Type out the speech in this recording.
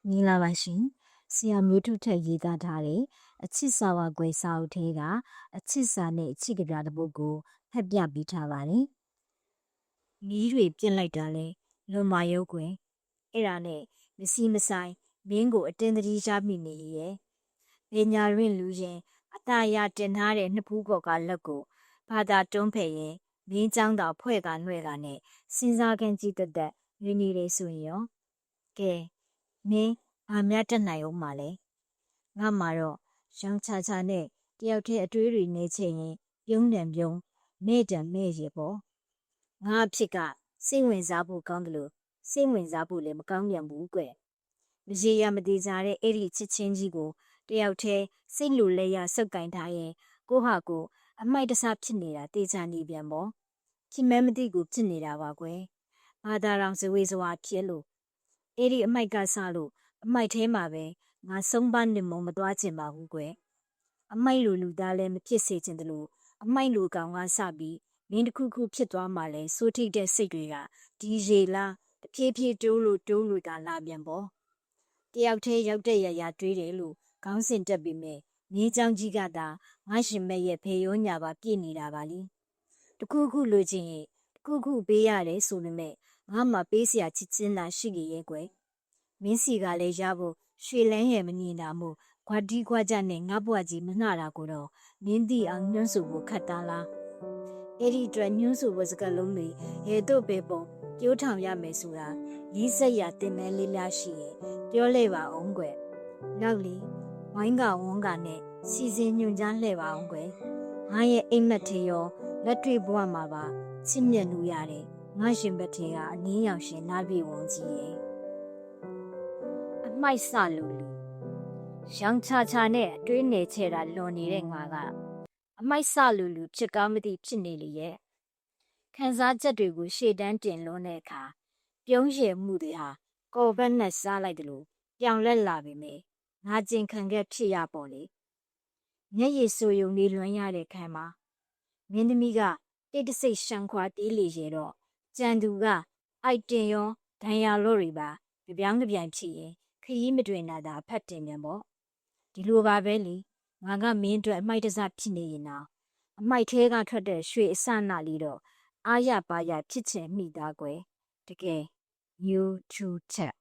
မင်္ဂလာပါရှင်ဆရာမျိုးထုထက်ရေးသားထားတဲ့အချစ်စာဝါကွယ်စာအုပ်ထဲကအချစ်စာနဲ့အချစ်ကဗျာတစ်ပုဒ်ကိုဖတ်ပြပေးထားပါတယ်မီးတွေပြစ်လိုက်တာလဲလွန်မာရုပ်ကွယ်အဲ့ဒါနဲ့မစီမဆိုင်မင်းကိုအတင်းတတိချမိနေရဲ့ပညာရင့်လူရင်အတာရတင်ထားတဲ့နှစ်ဖူးကော်ကလက်ကိုဘာသာတွန်းဖယ်ရင်မင်းเจ้าတော်ဖွဲ့ကနှဲ့ကနဲ့စဉ်းစားခန်းကြည့်တတ်ရင်းနေလေဆိုရင်ရောကဲမင်းဘာများတက်နိုင်အောင်မလဲငါမှာတော့ရောင်ချာချာနဲ့တယောက်တည်းအတွေးတွေနေချင်ရင်ပြုံးတံပြုံးမဲ့တံမဲ့ရေပေါ့ငါအဖြစ်ကစိတ်ဝင်စားဖို့ကောင်းတယ်လို့စိတ်ဝင်စားဖို့လည်းမကောင်းပြန်ဘူးကွမရေရမသေးကြတဲ့အဲ့ဒီချစ်ချင်းကြီးကိုတယောက်တည်းစိတ်လိုလဲရစုပ်ကင်ထားရင်ကိုဟာကိုအမိုက်တဆဖြစ်နေတာတေချာနေပြန်ပေါ့ခင်မဲမသိကိုဖြစ်နေတာပါကွယ်ဘာသာတော်ဇဝေဇဝါဖြစ်လို့အဲ့ဒီအမိုက်ကဆလို့အမိုက်ထဲမှာပဲငါဆုံးပါနေမမသွားချင်ပါဘူးကွယ်အမိုက်လိုလူသားလည်းမဖြစ်စေချင်တယ်လို့အမိုက်လိုကောင်ကစပြီးမင်းတစ်ခုခုဖြစ်သွားမှလဲစိုးထိတ်တဲ့စိတ်တွေကဒီရေလားတဖြည်းဖြည်းတိုးလို့ကလာပြန်ပေါ့တယောက်တည်းရောက်တဲ့ရတွေးတယ်လို့ခေါင်းစဉ်တက်ပြီးမဲ့မြေးချောင်းကြီးကသာငါရှင်မဲ့ရဲ့ဖေရောညာပါပြည့်နေတာပါလीတခုခုလိုချင်ရင်တခုခုပေးရတယ်ဆိုပေမဲ့ငါမှပေးเสียချစ်ချင်းသာရှိကြရဲ့ကွယ်မင်းစီကလည်းရဖို့ရွှေလန်းရဲ့မမြင်တာမို့ခွာတီးခွာကြနဲ့ငါ့ဘွားကြီးမနှတာကိုတော့မင်းသိအောင်ညွှန်းဆိုဖို့ခတ်သားလားအဲ့ဒီအတွက်ညွှန်းဆိုဖို့စကားလုံးတွေဟဲ့တို့ပဲပုံပြိုးထောင်ရမယ်ဆိုတာရီးစက်ရတင်မဲလေးလားရှိရင်ပြောလဲပါအောင်ကွယ်နောက်လီဝိုင်းကဝန်းကနဲ့စီစဉ်ညွှန်ကြားလှဲ့ပါအောင်ကွယ်ငါရဲ့အိမ်မက်ထေရောလက်တွေ့ဘဝမှာပါချစ်မြတ်လို့ရတယ်ငါရှင်ဘက်ထေကအနည်းရောင်ရှင်နားပြေဝန်းကြီးရဲ့အမိုက်ဆလူလူရောင်ချာချာနဲ့အတွေးနေချဲတာလွန်နေတဲ့ငါကအမိုက်ဆလူလူဖြစ်ကောင်းမသိဖြစ်နေလေရဲ့ခံစားချက်တွေကိုရှေ့တန်းတင်လွန်းတဲ့အခါပြုံးရည်မှုတွေဟာကော်ဘက်နဲ့စားလိုက်တယ်လို့ပြောင်လက်လာပြီမေငါကျင်ခံခဲ့ဖြစ်ရပေါ့လေမျက်ရည်ဆိုယုံလေးလွမ်းရတဲ့ခံမှာမင်းသမီးကတိတ်တဆိတ်ရှံခွာတေးလေရတော့ကြံသူကအိုက်တင်ရောဒဏ်ရာလို့တွေပါပြောင်းတပြိုင်ဖြစ်ရင်ခရီးမတွင်တာသာဖတ်တင်ပြန်ပေါ့ဒီလိုပါပဲလေငါကမင်းအတွက်အမိုက်တစဖြစ်နေရင်တော့အမိုက်ထဲကထွက်တဲ့ရွှေအစနလေးတော့အားရပါရဖြစ်ချင်မိသားကွယ်တကယ် new to chat